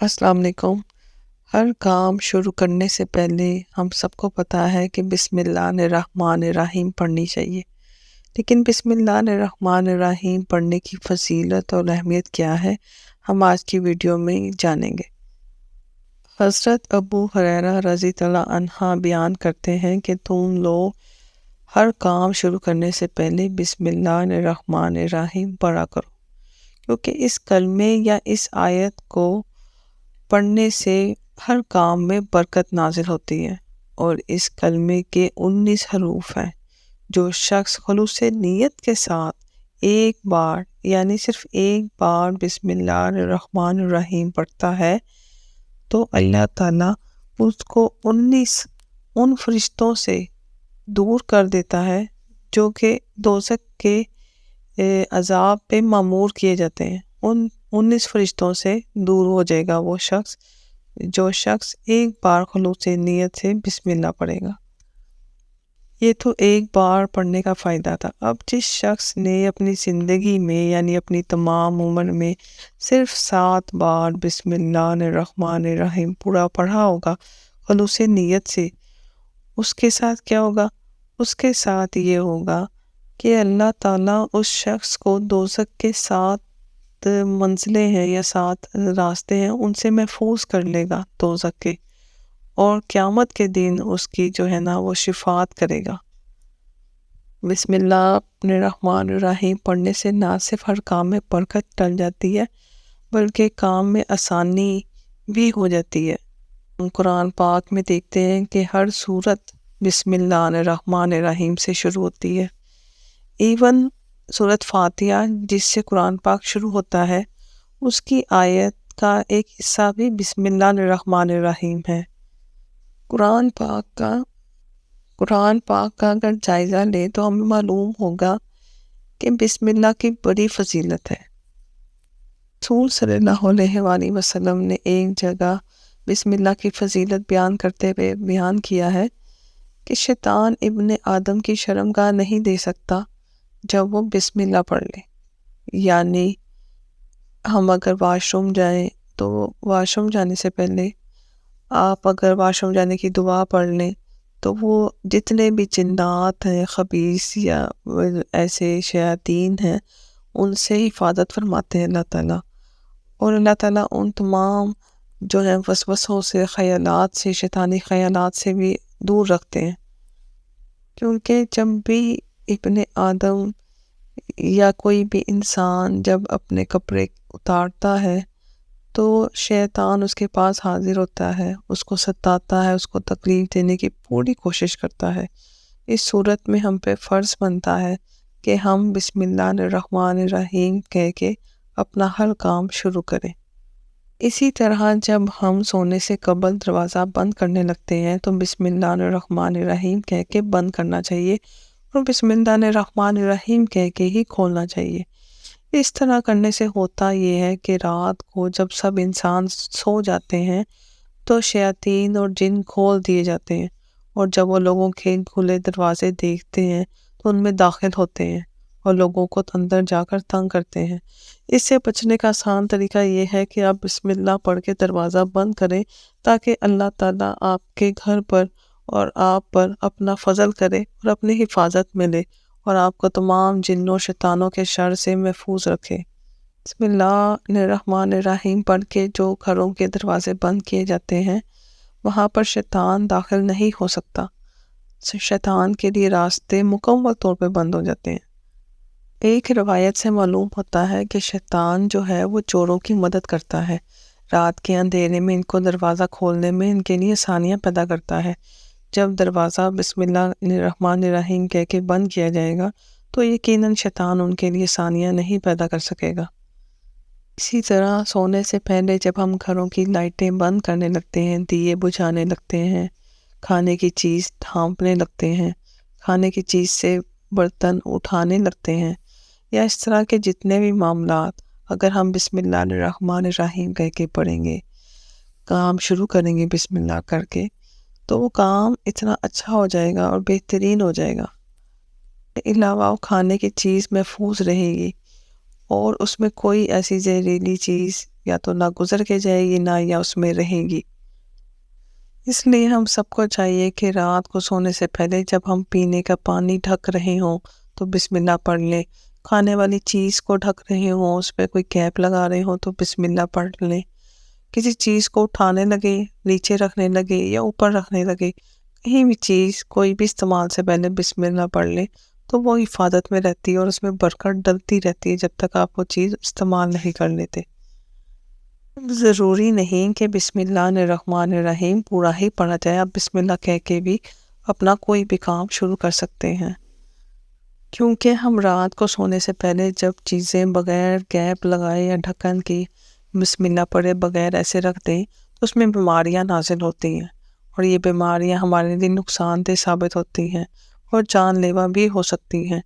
السلام علیکم۔ ہر کام شروع کرنے سے پہلے ہم سب کو پتہ ہے کہ بسم اللہ الرحمن الرحیم پڑھنی چاہیے، لیکن بسم اللہ الرحمن الرحیم پڑھنے کی فضیلت اور اہمیت کیا ہے، ہم آج کی ویڈیو میں جانیں گے۔ حضرت ابو ہریرہ رضی اللہ عنہ بیان کرتے ہیں کہ تم لوگ ہر کام شروع کرنے سے پہلے بسم اللہ الرحمن الرحیم پڑھا کرو، کیونکہ اس کلمے یا اس آیت کو پڑھنے سے ہر کام میں برکت نازل ہوتی ہے، اور اس کلمے کے 19 حروف ہیں۔ جو شخص خلوص نیت کے ساتھ ایک بار یعنی صرف ایک بار بسم اللہ الرحمن الرحیم پڑھتا ہے تو اللہ تعالیٰ اس کو 19 ان فرشتوں سے دور کر دیتا ہے جو کہ دوزخ کے عذاب پہ مامور کیے جاتے ہیں۔ ان 19 فرشتوں سے دور ہو جائے گا وہ شخص جو شخص ایک بار خلوص نیت سے بسم اللہ پڑھے گا۔ یہ تو ایک بار پڑھنے کا فائدہ تھا۔ اب جس شخص نے اپنی زندگی میں یعنی اپنی تمام عمر میں صرف 7 بار بسم اللہ الرحمن الرحیم پورا پڑھا ہوگا خلوص نیت سے، اس کے ساتھ کیا ہوگا؟ اس کے ساتھ یہ ہوگا کہ اللہ تعالیٰ اس شخص کو دوزخ کے 7 منزلیں ہیں یا 7 راستے ہیں، ان سے محفوظ کر لے گا دوزخ کے، اور قیامت کے دن اس کی جو ہے نا وہ شفاعت کرے گا۔ بسم اللہ الرحمن الرحیم پڑھنے سے نہ صرف ہر کام میں برکت ڈل جاتی ہے بلکہ کام میں آسانی بھی ہو جاتی ہے۔ قرآن پاک میں دیکھتے ہیں کہ ہر سورت بسم اللہ الرحمن الرحیم سے شروع ہوتی ہے۔ ایون سورت فاتحہ جس سے قرآن پاک شروع ہوتا ہے اس کی آیت کا ایک حصہ بھی بسم اللہ الرحمن الرحیم ہے۔ قرآن پاک کا اگر جائزہ لیں تو ہمیں معلوم ہوگا کہ بسم اللہ کی بڑی فضیلت ہے۔ رسول صلی اللہ علیہ وآلہ وسلم نے ایک جگہ بسم اللہ کی فضیلت بیان کرتے ہوئے بیان کیا ہے کہ شیطان ابن آدم کی شرمگاہ نہیں دے سکتا جب وہ بسم اللہ پڑھ لے۔ یعنی ہم اگر واش روم جائیں تو واش روم جانے سے پہلے آپ اگر واش روم جانے کی دعا پڑھ لیں تو وہ جتنے بھی جنات ہیں، خبیث یا ایسے شیاطین ہیں، ان سے حفاظت فرماتے ہیں اللہ تعالیٰ، اور اللہ تعالیٰ ان تمام جو ہیں وسوسوں سے، خیالات سے، شیطانی خیالات سے بھی دور رکھتے ہیں۔ کیونکہ جب بھی ابن آدم یا کوئی بھی انسان جب اپنے کپڑے اتارتا ہے تو شیطان اس کے پاس حاضر ہوتا ہے، اس کو ستاتا ہے، اس کو تکلیف دینے کی پوری کوشش کرتا ہے۔ اس صورت میں ہم پہ فرض بنتا ہے کہ ہم بسم اللہ الرحمن الرحیم کہہ کے اپنا ہر کام شروع کریں۔ اسی طرح جب ہم سونے سے قبل دروازہ بند کرنے لگتے ہیں تو بسم اللہ الرحمن الرحیم کہہ کے بند کرنا چاہیے، اور بسم اللہ الرحمن الرحیم کہہ کے ہی کھولنا چاہیے۔ اس طرح کرنے سے ہوتا یہ ہے کہ رات کو جب سب انسان سو جاتے ہیں تو شیاطین اور جن کھول دیے جاتے ہیں، اور جب وہ لوگوں کے کھلے دروازے دیکھتے ہیں تو ان میں داخل ہوتے ہیں اور لوگوں کو اندر جا کر تنگ کرتے ہیں۔ اس سے بچنے کا آسان طریقہ یہ ہے کہ آپ بسم اللہ پڑھ کے دروازہ بند کریں تاکہ اللہ تعالیٰ آپ کے گھر پر اور آپ پر اپنا فضل کرے اور اپنی حفاظت ملے، اور آپ کو تمام جنوں شیطانوں کے شر سے محفوظ رکھے۔ بسم اللہ الرحمن الرحیم پڑھ کے جو گھروں کے دروازے بند کیے جاتے ہیں وہاں پر شیطان داخل نہیں ہو سکتا، شیطان کے لیے راستے مکمل طور پہ بند ہو جاتے ہیں۔ ایک روایت سے معلوم ہوتا ہے کہ شیطان جو ہے وہ چوروں کی مدد کرتا ہے، رات کے اندھیرے میں ان کو دروازہ کھولنے میں ان کے لیے آسانیاں پیدا کرتا ہے۔ جب دروازہ بسم اللہ الرحمن الرحیم کہہ کے بند کیا جائے گا تو یقیناً شیطان ان کے لیے آسانیاں نہیں پیدا کر سکے گا۔ اسی طرح سونے سے پہلے جب ہم گھروں کی لائٹیں بند کرنے لگتے ہیں، دیے بجھانے لگتے ہیں، کھانے کی چیز ڈھانپنے لگتے ہیں، کھانے کی چیز سے برتن اٹھانے لگتے ہیں، یا اس طرح کے جتنے بھی معاملات اگر ہم بسم اللہ الرحمن الرحیم کہہ کے پڑھیں گے، کام شروع کریں گے بسم اللہ کر کے، تو وہ کام اتنا اچھا ہو جائے گا اور بہترین ہو جائے گا۔ علاوہ کھانے کی چیز محفوظ رہے گی اور اس میں کوئی ایسی زہریلی چیز یا تو نہ گزر کے جائے گی نہ یا اس میں رہے گی۔ اس لیے ہم سب کو چاہیے کہ رات کو سونے سے پہلے جب ہم پینے کا پانی ڈھک رہے ہوں تو بسم اللہ پڑھ لیں، کھانے والی چیز کو ڈھک رہے ہوں، اس پہ کوئی کیپ لگا رہے ہوں تو بسم اللہ پڑھ لیں، کسی چیز کو اٹھانے لگے، نیچے رکھنے لگے یا اوپر رکھنے لگے، کہیں بھی چیز کوئی بھی استعمال سے پہلے بسم اللہ پڑھ لیں تو وہ حفاظت میں رہتی ہے اور اس میں برکت ڈلتی رہتی ہے جب تک آپ وہ چیز استعمال نہیں کر لیتے۔ ضروری نہیں کہ بسم اللہ الرحمن الرحیم پورا ہی پڑھا جائے، آپ بسم اللہ کہہ کے بھی اپنا کوئی بھی کام شروع کر سکتے ہیں، کیونکہ ہم رات کو سونے سے پہلے جب چیزیں بغیر گیپ لگائے یا ڈھکن کی بسم اللہ پڑھے بغیر ایسے رکھ دیں تو اس میں بیماریاں نازل ہوتی ہیں اور یہ بیماریاں ہمارے لیے نقصان دہ ثابت ہوتی ہیں اور جان لیوا بھی ہو سکتی ہیں۔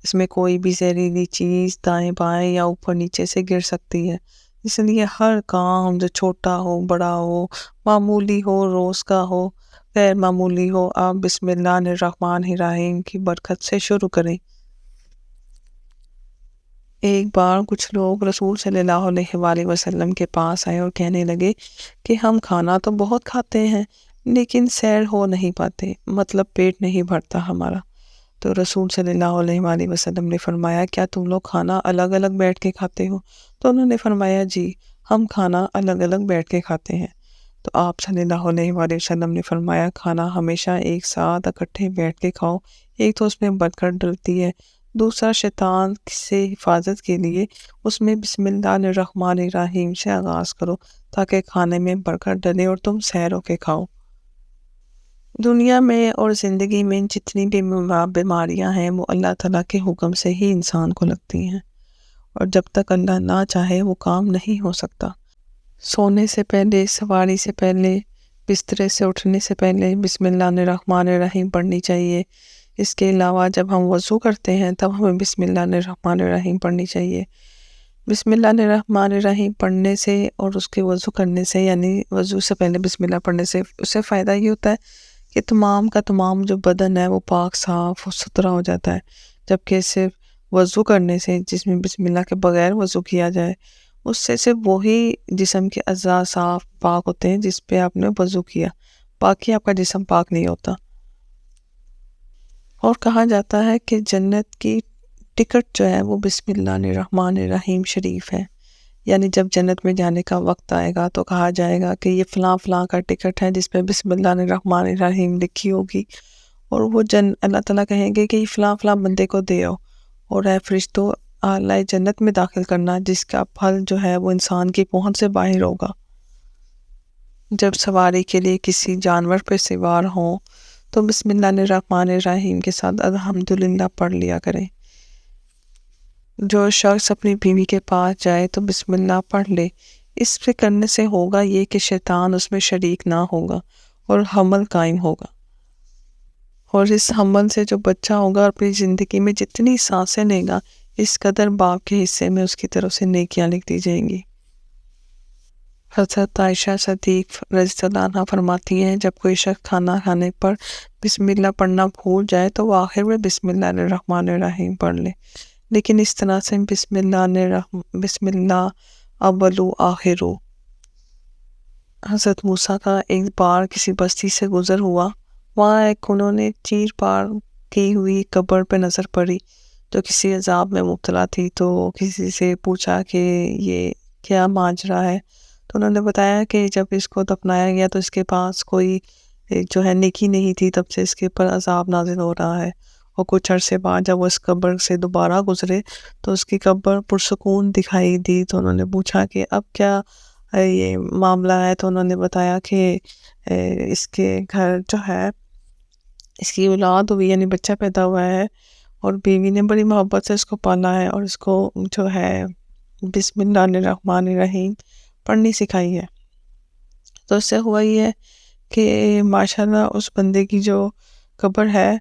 اس میں کوئی بھی زہریلی چیز دائیں بائیں یا اوپر نیچے سے گر سکتی ہے، اس لیے ہر کام جو چھوٹا ہو بڑا ہو، معمولی ہو روز کا ہو غیر معمولی ہو، آپ بسم اللہ الرحمن الرحیم کی برکت سے شروع کریں۔ ایک بار کچھ لوگ رسول صلی اللہ علیہ وآلہ وسلم کے پاس آئے اور کہنے لگے کہ ہم کھانا تو بہت کھاتے ہیں لیکن سیر ہو نہیں پاتے، مطلب پیٹ نہیں بھرتا ہمارا۔ تو رسول صلی اللہ علیہ وآلہ وسلم نے فرمایا کیا تم لوگ کھانا الگ الگ بیٹھ کے کھاتے ہو؟ تو انہوں نے فرمایا جی ہم کھانا الگ الگ بیٹھ کے کھاتے ہیں۔ تو آپ صلی اللہ علیہ وآلہ وسلم نے فرمایا کھانا ہمیشہ ایک ساتھ اکٹھے بیٹھ کے کھاؤ، ایک تو اس میں برکت ڈلتی ہے، دوسرا شیطان سے حفاظت کے لیے اس میں بسم اللہ الرحمن الرحیم سے آغاز کرو تاکہ کھانے میں برکت ڈلے اور تم سیر ہو کے کھاؤ۔ دنیا میں اور زندگی میں جتنی بھی بیماریاں ہیں وہ اللہ تعالیٰ کے حکم سے ہی انسان کو لگتی ہیں اور جب تک اللہ نہ چاہے وہ کام نہیں ہو سکتا۔ سونے سے پہلے، سواری سے پہلے، بسترے سے اٹھنے سے پہلے بسم اللہ الرحمن الرحیم پڑھنی چاہیے۔ اس کے علاوہ جب ہم وضو کرتے ہیں تب ہمیں بسم اللہ الرحمن الرحیم پڑھنی چاہیے۔ بسم اللہ الرحمن الرحیم پڑھنے سے اور اس کے وضو کرنے سے، یعنی وضو سے پہلے بسم اللہ پڑھنے سے اس سے فائدہ یہ ہوتا ہے کہ تمام کا تمام جو بدن ہے وہ پاک صاف و ستھرا ہو جاتا ہے، جبکہ صرف وضو کرنے سے جس میں بسم اللہ کے بغیر وضو کیا جائے اس سے صرف وہی جسم کے اعضاء صاف پاک ہوتے ہیں جس پہ آپ نے وضو کیا، باقی آپ کا جسم پاک نہیں ہوتا۔ اور کہا جاتا ہے کہ جنت کی ٹکٹ جو ہے وہ بسم اللہ الرحمن الرحیم شریف ہے، یعنی جب جنت میں جانے کا وقت آئے گا تو کہا جائے گا کہ یہ فلاں فلاں کا ٹکٹ ہے جس پہ بسم اللہ الرحمن الرحیم لکھی ہوگی، اور وہ اللہ تعالیٰ کہیں گے کہ یہ فلاں فلاں بندے کو دے آؤ اور اے فرشتوں اعلیٰ جنت میں داخل کرنا جس کا پھل جو ہے وہ انسان کی پہنچ سے باہر ہوگا۔ جب سواری کے لیے کسی جانور پہ سوار ہوں تو بسم اللہ الرحمن الرحیم کے ساتھ الحمدللہ پڑھ لیا کریں۔ جو شخص اپنی بیوی کے پاس جائے تو بسم اللہ پڑھ لے، اس پہ کرنے سے ہوگا یہ کہ شیطان اس میں شریک نہ ہوگا اور حمل قائم ہوگا، اور اس حمل سے جو بچہ ہوگا اپنی زندگی میں جتنی سانسیں لے گا اس قدر باپ کے حصے میں اس کی طرف سے نیکیاں لکھ دی جائیں گی۔ حضرت عائشہ صدیق رضی اللہ عنہا فرماتی ہیں جب کوئی شخص کھانا کھانے پر بسم اللہ پڑھنا بھول جائے تو وہ آخر میں بسم اللہ الرحمن الرحیم پڑھ لے، لیکن اس طرح سے بسم اللہ اولو آخرو۔ حضرت موسیٰ کا ایک بار کسی بستی سے گزر ہوا، وہاں انہوں نے چیر پار کی ہوئی قبر پہ نظر پڑی جو کسی عذاب میں مبتلا تھی، تو کسی سے پوچھا کہ یہ کیا ماجرا ہے، تو انہوں نے بتایا کہ جب اس کو دفنایا گیا تو اس کے پاس کوئی جو ہے نیکی نہیں تھی، تب سے اس کے اوپر عذاب نازل ہو رہا ہے، اور کچھ عرصے بعد جب وہ اس قبر سے دوبارہ گزرے تو اس کی قبر پرسکون دکھائی دی، تو انہوں نے پوچھا کہ اب کیا یہ معاملہ ہے، تو انہوں نے بتایا کہ اس کے گھر جو ہے اس کی اولاد ہوئی، یعنی بچہ پیدا ہوا ہے اور بیوی نے بڑی محبت سے اس کو پالا ہے اور اس کو جو ہے بسم اللہ الرحمن الرحیم پڑھنی سکھائی ہے۔ تو اس سے ہوا یہ ہے کہ ماشاءاللہ اس بندے کی جو قبر ہے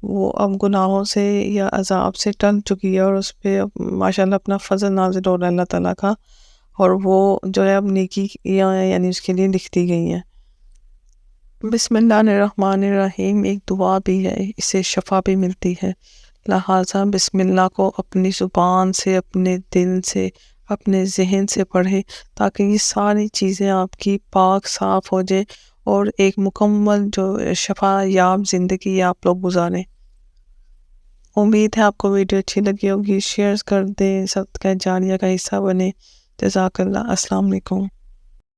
وہ اب گناہوں سے یا عذاب سے ٹل چکی ہے اور اس پہ ماشاءاللہ اپنا فضل نازل ہو رہا ہے اللہ تعالیٰ کا، اور وہ جو ہے اب نیکی یعنی اس کے لیے لکھتی گئی ہیں۔ بسم اللہ الرحمن الرحیم ایک دعا بھی ہے، اس سے شفا بھی ملتی ہے، لہٰذا بسم اللہ کو اپنی زبان سے، اپنے دل سے، اپنے ذہن سے پڑھیں تاکہ یہ ساری چیزیں آپ کی پاک صاف ہو جائے اور ایک مکمل جو شفا یاب زندگی آپ لوگ گزاریں۔ امید ہے آپ کو ویڈیو اچھی لگی ہوگی، شیئر کر دیں، صدقہ جاریہ کا حصہ بنے۔ جزاک اللہ۔ السلام علیکم۔